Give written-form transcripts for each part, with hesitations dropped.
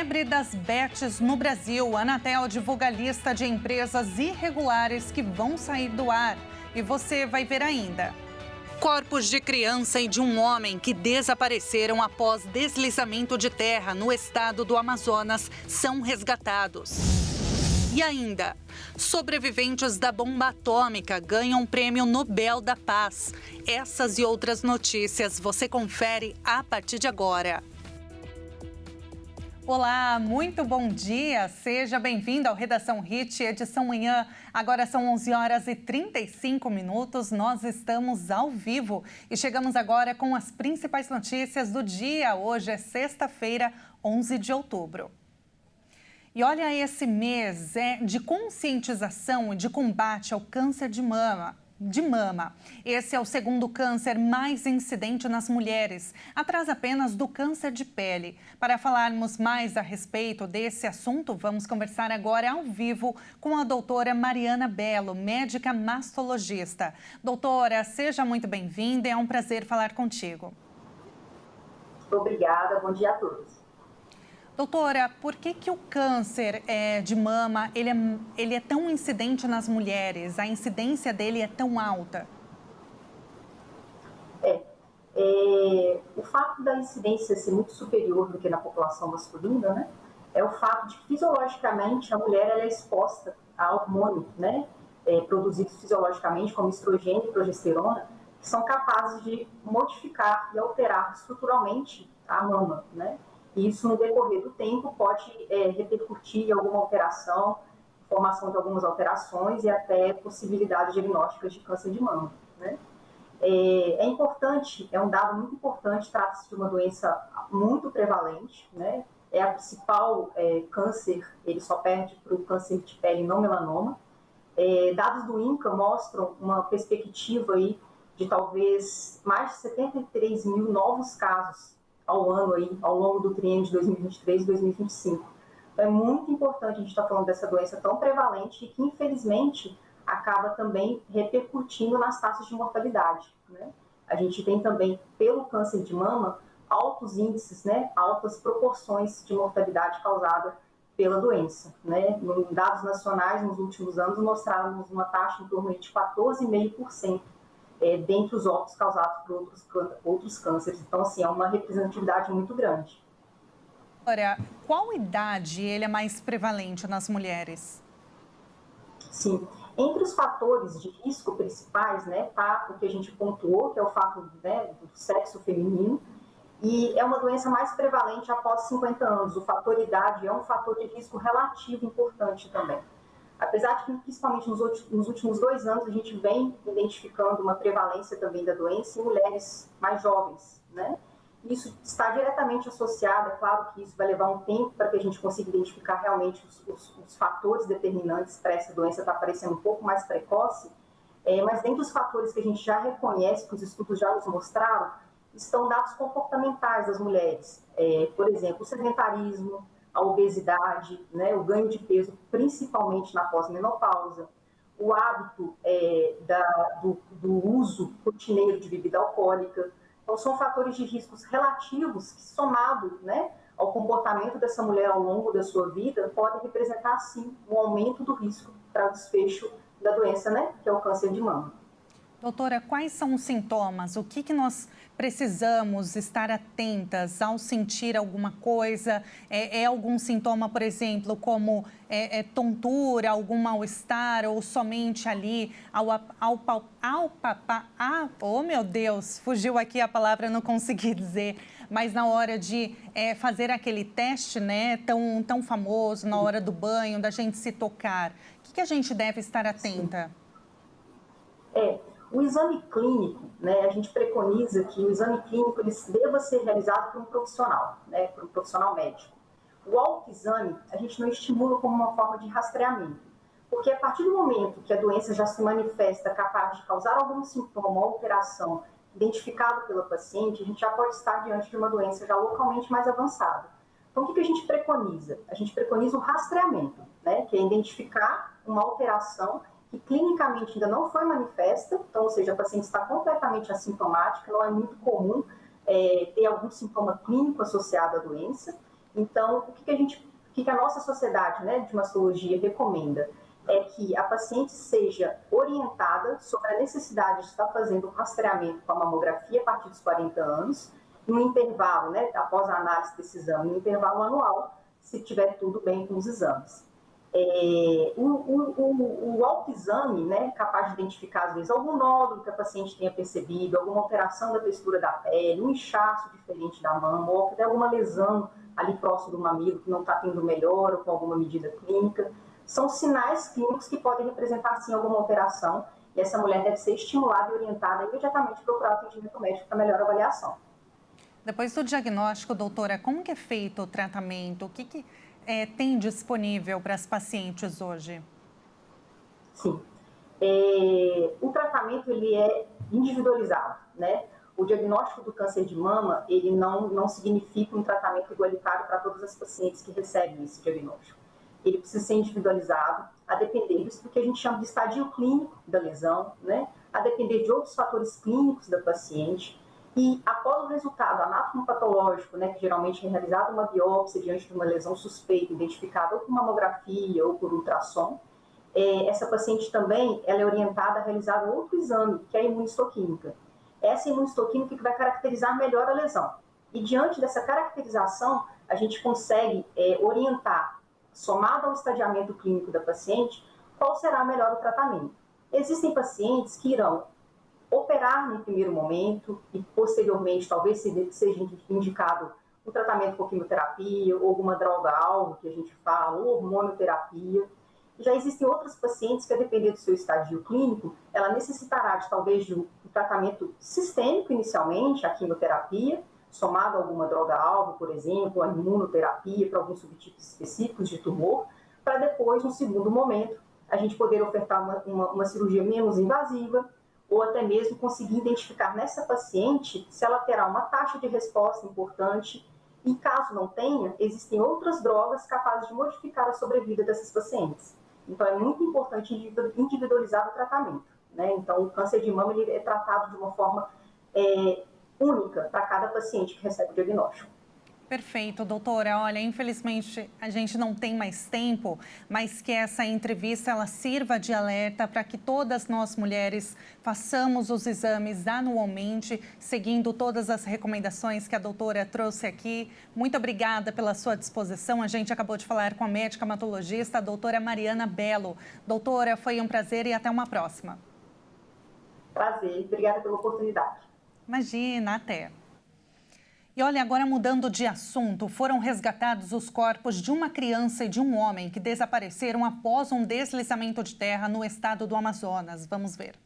Febre das bets no Brasil. A Anatel divulga a lista de empresas irregulares que vão sair do ar. E você vai ver ainda. Corpos de criança e de um homem que desapareceram após deslizamento de terra no estado do Amazonas são resgatados. E ainda, sobreviventes da bomba atômica ganham o Prêmio Nobel da Paz. Essas e outras notícias você confere a partir de agora. Olá, muito bom dia. Seja bem-vindo ao Redação Hit, edição manhã. Agora são 11 horas e 35 minutos. Nós estamos ao vivo e chegamos agora com as principais notícias do dia. Hoje é sexta-feira, 11 de outubro. E olha, esse mês é de conscientização e de combate ao câncer de mama. Esse é o segundo câncer mais incidente nas mulheres, atrás apenas do câncer de pele. Para falarmos mais a respeito desse assunto, vamos conversar agora ao vivo com a doutora Mariana Bello, médica mastologista. Doutora, seja muito bem-vinda, é um prazer falar contigo. Obrigada, bom dia a todos. Doutora, por que o câncer de mama ele é tão incidente nas mulheres? A incidência dele é tão alta? O fato da incidência ser muito superior do que na população masculina, né, é o fato de que fisiologicamente a mulher ela é exposta a hormônios, né, produzidos fisiologicamente como estrogênio e progesterona, que são capazes de modificar e alterar estruturalmente a mama, né? E isso, no decorrer do tempo, pode repercutir em alguma alteração, formação de algumas alterações e até possibilidades diagnósticas de câncer de mama, né? É importante, é um dado muito importante, trata-se de uma doença muito prevalente, né? É a principal câncer, ele só perde para o câncer de pele não melanoma. Dados do INCA mostram uma perspectiva aí de talvez mais de 73 mil novos casos ao ano aí, ao longo do triênio de 2023 e 2025. Então, é muito importante a gente estar falando dessa doença tão prevalente e que, infelizmente, acaba também repercutindo nas taxas de mortalidade, né? A gente tem também, pelo câncer de mama, altos índices, né, altas proporções de mortalidade causada pela doença, né? Em dados nacionais, nos últimos anos, mostrávamos uma taxa em torno de 14,5%. Dentre os óbitos causados por outros cânceres. Então, assim, é uma representatividade muito grande. Agora, qual idade ele é mais prevalente nas mulheres? Sim, entre os fatores de risco principais, né, tá o que a gente pontuou, que é o fato, né, do sexo feminino, e é uma doença mais prevalente após 50 anos. O fator idade é um fator de risco relativo importante também. Apesar de que, principalmente nos últimos 2 anos, a gente vem identificando uma prevalência também da doença em mulheres mais jovens, né? Isso está diretamente associado, é claro que isso vai levar um tempo para que a gente consiga identificar realmente os fatores determinantes para essa doença estar aparecendo um pouco mais precoce, mas dentre os fatores que a gente já reconhece, que os estudos já nos mostraram, estão dados comportamentais das mulheres, por exemplo, o sedentarismo, a obesidade, né, o ganho de peso, principalmente na pós-menopausa, o hábito do uso rotineiro de bebida alcoólica. Então, são fatores de riscos relativos que, somado, né, ao comportamento dessa mulher ao longo da sua vida, podem representar, sim, um aumento do risco para o desfecho da doença, né, que é o câncer de mama. Doutora, quais são os sintomas? O que nós precisamos estar atentas ao sentir alguma coisa? É algum sintoma, por exemplo, como tontura, algum mal-estar, ou somente ali oh, meu Deus, fugiu aqui a palavra, não consegui dizer, mas na hora de fazer aquele teste, né, tão famoso, na hora do banho, da gente se tocar, o que a gente deve estar atenta? O exame clínico, né, a gente preconiza que o exame clínico ele deva ser realizado por um profissional, né, por um profissional médico. O autoexame a gente não estimula como uma forma de rastreamento, porque a partir do momento que a doença já se manifesta capaz de causar algum sintoma ou alteração identificado pela paciente, a gente já pode estar diante de uma doença já localmente mais avançada. Então, o que a gente preconiza? A gente preconiza o rastreamento, né, que é identificar uma alteração que clinicamente ainda não foi manifesta, então, ou seja, a paciente está completamente assintomática, não é muito comum ter algum sintoma clínico associado à doença, Então, o que a nossa sociedade, né, de mastologia recomenda é que a paciente seja orientada sobre a necessidade de estar fazendo o rastreamento com a mamografia a partir dos 40 anos, no intervalo, né, após a análise desse exame, no intervalo anual, se tiver tudo bem com os exames. O autoexame, né, capaz de identificar, às vezes, algum nódulo que a paciente tenha percebido, alguma alteração da textura da pele, um inchaço diferente da mama, ou até alguma lesão ali próximo do mamilo que não está tendo melhora ou com alguma medida clínica, são sinais clínicos que podem representar, sim, alguma alteração, e essa mulher deve ser estimulada e orientada a imediatamente procurar o atendimento médico para melhor avaliação. Depois do diagnóstico, doutora, como que é feito o tratamento? O que tem disponível para as pacientes hoje? Sim. O tratamento ele é individualizado, né? O diagnóstico do câncer de mama, ele não significa um tratamento igualitário para todas as pacientes que recebem esse diagnóstico. Ele precisa ser individualizado, a depender do que a gente chama de estadio clínico da lesão, né? A depender de outros fatores clínicos da paciente. E após o resultado anatomopatológico, né, que geralmente é realizada uma biópsia diante de uma lesão suspeita, identificada ou por mamografia ou por ultrassom, essa paciente também ela é orientada a realizar outro exame, que é a imunistoquímica. Essa imunistoquímica que vai caracterizar melhor a lesão. E diante dessa caracterização, a gente consegue orientar, somado ao estadiamento clínico da paciente, qual será melhor o tratamento. Existem pacientes que irão operar no primeiro momento e posteriormente talvez seja indicado o tratamento com quimioterapia ou alguma droga-alvo que a gente fala, ou hormonioterapia. Já existem outros pacientes que, a depender do seu estágio clínico, ela necessitará de talvez de um tratamento sistêmico inicialmente, a quimioterapia, somado a alguma droga-alvo, por exemplo, a imunoterapia para alguns subtipos específicos de tumor, para depois, no segundo momento, a gente poder ofertar uma cirurgia menos invasiva, ou até mesmo conseguir identificar nessa paciente se ela terá uma taxa de resposta importante e, caso não tenha, existem outras drogas capazes de modificar a sobrevida dessas pacientes. Então, é muito importante individualizar o tratamento, né? Então, o câncer de mama ele é tratado de uma forma única para cada paciente que recebe o diagnóstico. Perfeito, doutora. Olha, infelizmente a gente não tem mais tempo, mas que essa entrevista ela sirva de alerta para que todas nós mulheres façamos os exames anualmente, seguindo todas as recomendações que a doutora trouxe aqui. Muito obrigada pela sua disposição. A gente acabou de falar com a médica hematologista, a doutora Mariana Bello. Doutora, foi um prazer e até uma próxima. Prazer, obrigada pela oportunidade. Imagina, até. E olha, agora mudando de assunto, foram resgatados os corpos de uma criança e de um homem que desapareceram após um deslizamento de terra no estado do Amazonas. Vamos ver.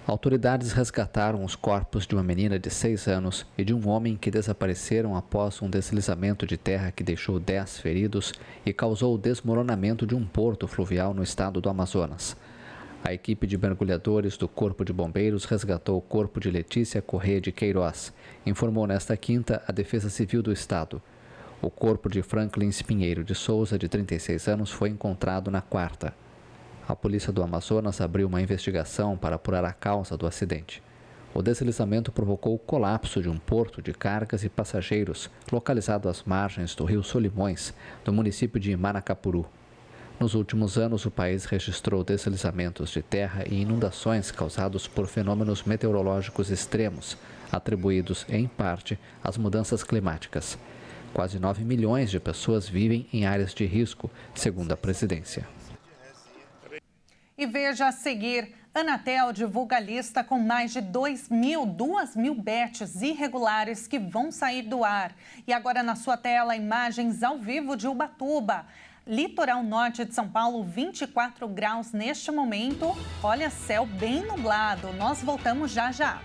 Autoridades resgataram os corpos de uma menina de 6 anos e de um homem que desapareceram após um deslizamento de terra que deixou 10 feridos e causou o desmoronamento de um porto fluvial no estado do Amazonas. A equipe de mergulhadores do Corpo de Bombeiros resgatou o corpo de Letícia Corrêa de Queiroz, informou nesta quinta a Defesa Civil do Estado. O corpo de Franklin Espinheiro de Souza, de 36 anos, foi encontrado na quarta. A Polícia do Amazonas abriu uma investigação para apurar a causa do acidente. O deslizamento provocou o colapso de um porto de cargas e passageiros localizado às margens do rio Solimões, no município de Manacapuru. Nos últimos anos, o país registrou deslizamentos de terra e inundações causados por fenômenos meteorológicos extremos, atribuídos, em parte, às mudanças climáticas. Quase 9 milhões de pessoas vivem em áreas de risco, segundo a presidência. E veja a seguir, Anatel divulga a lista com mais de 2 mil bets irregulares que vão sair do ar. E agora na sua tela, imagens ao vivo de Ubatuba. Litoral norte de São Paulo, 24 graus neste momento. Olha, céu bem nublado. Nós voltamos já já.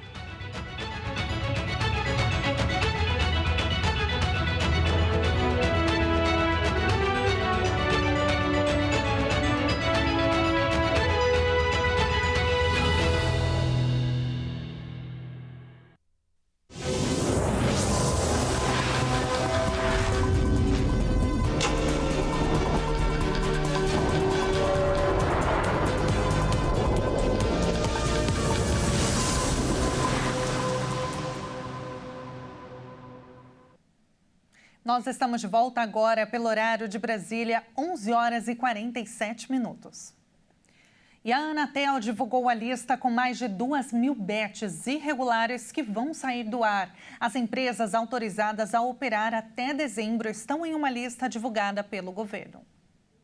Nós estamos de volta agora pelo horário de Brasília, 11 horas e 47 minutos. E a Anatel divulgou a lista com mais de 2.000 bets irregulares que vão sair do ar. As empresas autorizadas a operar até dezembro estão em uma lista divulgada pelo governo.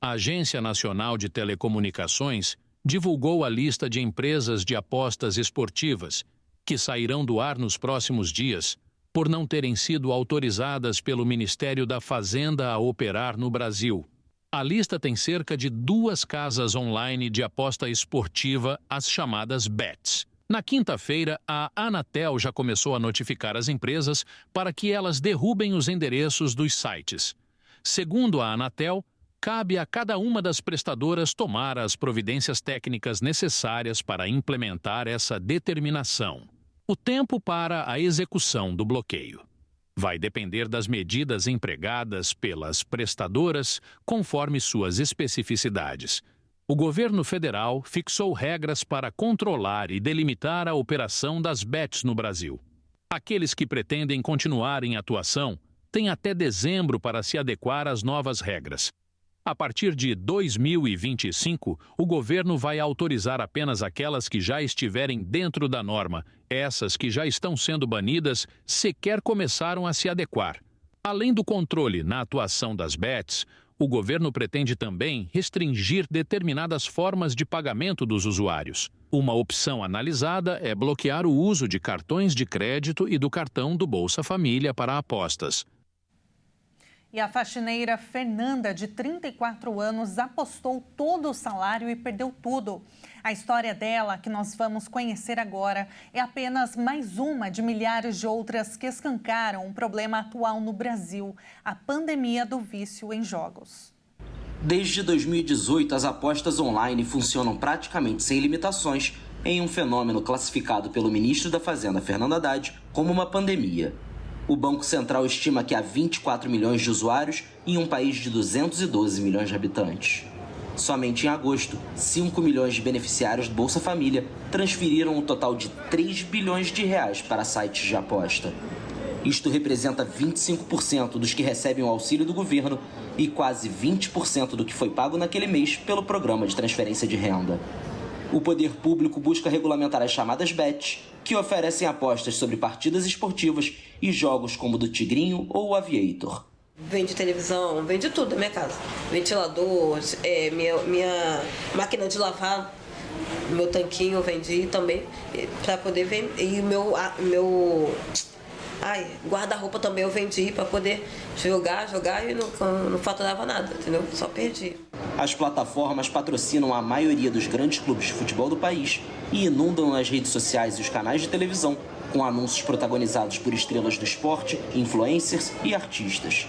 A Agência Nacional de Telecomunicações divulgou a lista de empresas de apostas esportivas que sairão do ar nos próximos dias por não terem sido autorizadas pelo Ministério da Fazenda a operar no Brasil. A lista tem cerca de 2 casas online de aposta esportiva, as chamadas bets. Na quinta-feira, a Anatel já começou a notificar as empresas para que elas derrubem os endereços dos sites. Segundo a Anatel, cabe a cada uma das prestadoras tomar as providências técnicas necessárias para implementar essa determinação. O tempo para a execução do bloqueio vai depender das medidas empregadas pelas prestadoras, conforme suas especificidades. O governo federal fixou regras para controlar e delimitar a operação das bets no Brasil. Aqueles que pretendem continuar em atuação têm até dezembro para se adequar às novas regras. A partir de 2025, o governo vai autorizar apenas aquelas que já estiverem dentro da norma. Essas que já estão sendo banidas sequer começaram a se adequar. Além do controle na atuação das bets, o governo pretende também restringir determinadas formas de pagamento dos usuários. Uma opção analisada é bloquear o uso de cartões de crédito e do cartão do Bolsa Família para apostas. E a faxineira Fernanda, de 34 anos, apostou todo o salário e perdeu tudo. A história dela, que nós vamos conhecer agora, é apenas mais uma de milhares de outras que escancaram um problema atual no Brasil, a pandemia do vício em jogos. Desde 2018, as apostas online funcionam praticamente sem limitações, em um fenômeno classificado pelo ministro da Fazenda, Fernando Haddad, como uma pandemia. O Banco Central estima que há 24 milhões de usuários em um país de 212 milhões de habitantes. Somente em agosto, 5 milhões de beneficiários do Bolsa Família transferiram um total de 3 bilhões de reais para sites de aposta. Isto representa 25% dos que recebem o auxílio do governo e quase 20% do que foi pago naquele mês pelo programa de transferência de renda. O poder público busca regulamentar as chamadas bets, que oferecem apostas sobre partidas esportivas e jogos como o do Tigrinho ou o Aviator. Vende televisão, vende tudo na minha casa. Ventilador, minha máquina de lavar, meu tanquinho eu vendi também, para poder vender. E meu guarda-roupa também eu vendi para poder jogar e não faturava nada, entendeu? Só perdi. As plataformas patrocinam a maioria dos grandes clubes de futebol do país e inundam as redes sociais e os canais de televisão com anúncios protagonizados por estrelas do esporte, influencers e artistas.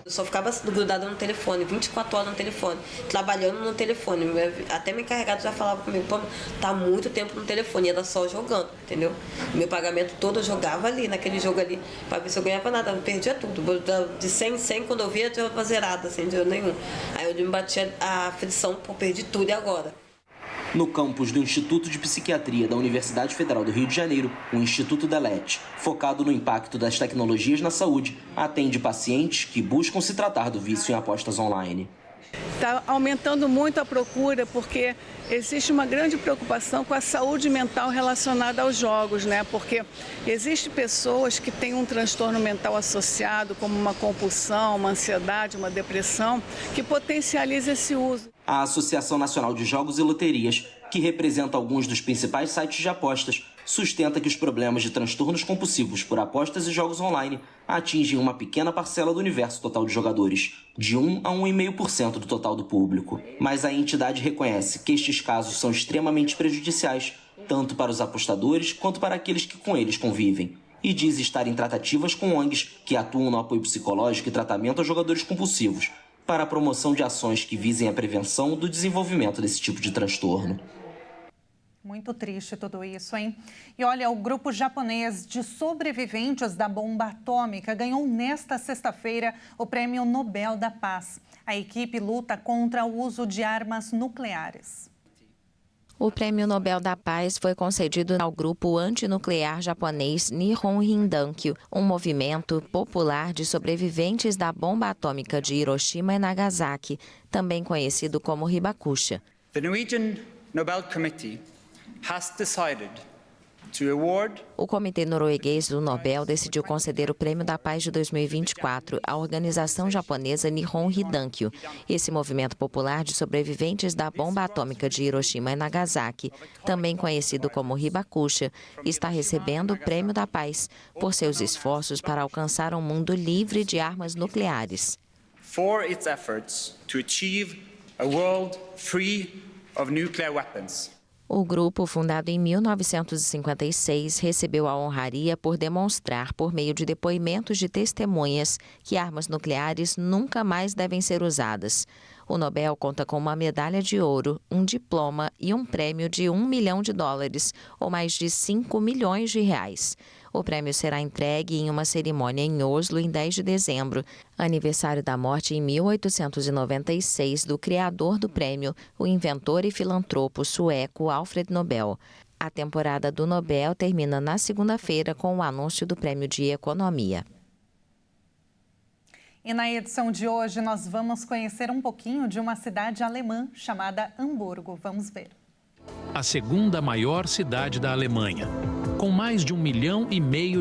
Eu só ficava grudada no telefone, 24 horas no telefone, trabalhando no telefone. Até meu encarregado já falava comigo, pô, tá muito tempo no telefone, e era só jogando, entendeu? Meu pagamento todo eu jogava ali, naquele jogo ali, pra ver se eu ganhava nada, eu perdia tudo. De 100 em 100, quando eu via, eu tava zerada, sem dinheiro nenhum. Aí eu me batia a aflição, pô, perdi tudo, e agora? No campus do Instituto de Psiquiatria da Universidade Federal do Rio de Janeiro, o Instituto Delete, focado no impacto das tecnologias na saúde, atende pacientes que buscam se tratar do vício em apostas online. Está aumentando muito a procura porque existe uma grande preocupação com a saúde mental relacionada aos jogos, né? Porque existem pessoas que têm um transtorno mental associado, como uma compulsão, uma ansiedade, uma depressão, que potencializa esse uso. A Associação Nacional de Jogos e Loterias, que representa alguns dos principais sites de apostas, sustenta que os problemas de transtornos compulsivos por apostas e jogos online atingem uma pequena parcela do universo total de jogadores, de 1 a 1,5% do total do público. Mas a entidade reconhece que estes casos são extremamente prejudiciais, tanto para os apostadores quanto para aqueles que com eles convivem, e diz estar em tratativas com ONGs que atuam no apoio psicológico e tratamento a jogadores compulsivos, para a promoção de ações que visem a prevenção do desenvolvimento desse tipo de transtorno. Muito triste tudo isso, hein? E olha, o grupo japonês de sobreviventes da bomba atômica ganhou nesta sexta-feira o Prêmio Nobel da Paz. A equipe luta contra o uso de armas nucleares. O Prêmio Nobel da Paz foi concedido ao grupo antinuclear japonês Nihon Hindankyo, um movimento popular de sobreviventes da bomba atômica de Hiroshima e Nagasaki, também conhecido como Hibakusha. The Norwegian Nobel Committee has decided to award. O Comitê Norueguês do Nobel decidiu conceder o Prêmio da Paz de 2024 à organização japonesa Nihon Hindankyo. Esse movimento popular de sobreviventes da bomba atômica de Hiroshima e Nagasaki, também conhecido como Hibakusha, está recebendo o Prêmio da Paz por seus esforços para alcançar um mundo livre de armas nucleares. For its efforts to achieve a world free of nuclear weapons. O grupo, fundado em 1956, recebeu a honraria por demonstrar, por meio de depoimentos de testemunhas, que armas nucleares nunca mais devem ser usadas. O Nobel conta com uma medalha de ouro, um diploma e um prêmio de $1 milhão, ou mais de 5 milhões de reais. O prêmio será entregue em uma cerimônia em Oslo em 10 de dezembro, aniversário da morte em 1896 do criador do prêmio, o inventor e filantropo sueco Alfred Nobel. A temporada do Nobel termina na segunda-feira com o anúncio do Prêmio de Economia. E na edição de hoje nós vamos conhecer um pouquinho de uma cidade alemã chamada Hamburgo. Vamos ver. A segunda maior cidade da Alemanha, com mais de 1,5 milhão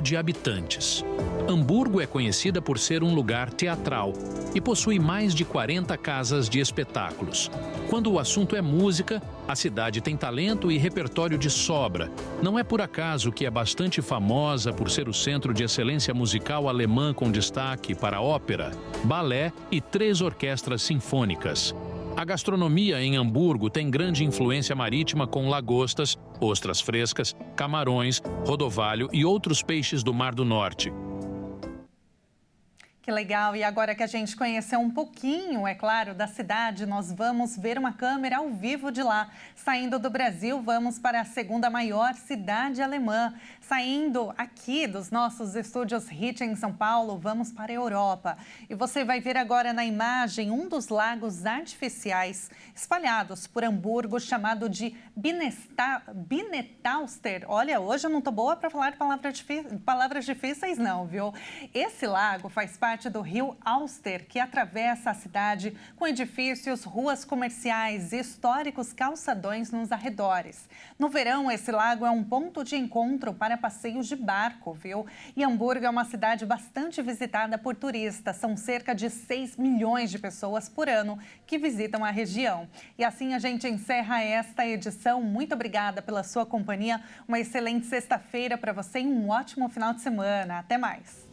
de habitantes. Hamburgo é conhecida por ser um lugar teatral e possui mais de 40 casas de espetáculos. Quando o assunto é música, a cidade tem talento e repertório de sobra. Não é por acaso que é bastante famosa por ser o centro de excelência musical alemã com destaque para ópera, balé e 3 orquestras sinfônicas. A gastronomia em Hamburgo tem grande influência marítima com lagostas, ostras frescas, camarões, rodovalho e outros peixes do Mar do Norte. Que legal! E agora que a gente conheceu um pouquinho, é claro, da cidade, nós vamos ver uma câmera ao vivo de lá. Saindo do Brasil, vamos para a segunda maior cidade alemã. Saindo aqui dos nossos estúdios HIT em São Paulo, vamos para a Europa. E você vai ver agora na imagem um dos lagos artificiais espalhados por Hamburgo, chamado de Binnenalster. Olha, hoje eu não estou boa para falar palavras difíceis não, viu? Esse lago faz parte do rio Alster, que atravessa a cidade com edifícios, ruas comerciais e históricos calçadões nos arredores. No verão, esse lago é um ponto de encontro para passeios de barco, viu? E Hamburgo é uma cidade bastante visitada por turistas. São cerca de 6 milhões de pessoas por ano que visitam a região. E assim a gente encerra esta edição. Muito obrigada pela sua companhia. Uma excelente sexta-feira para você e um ótimo final de semana. Até mais!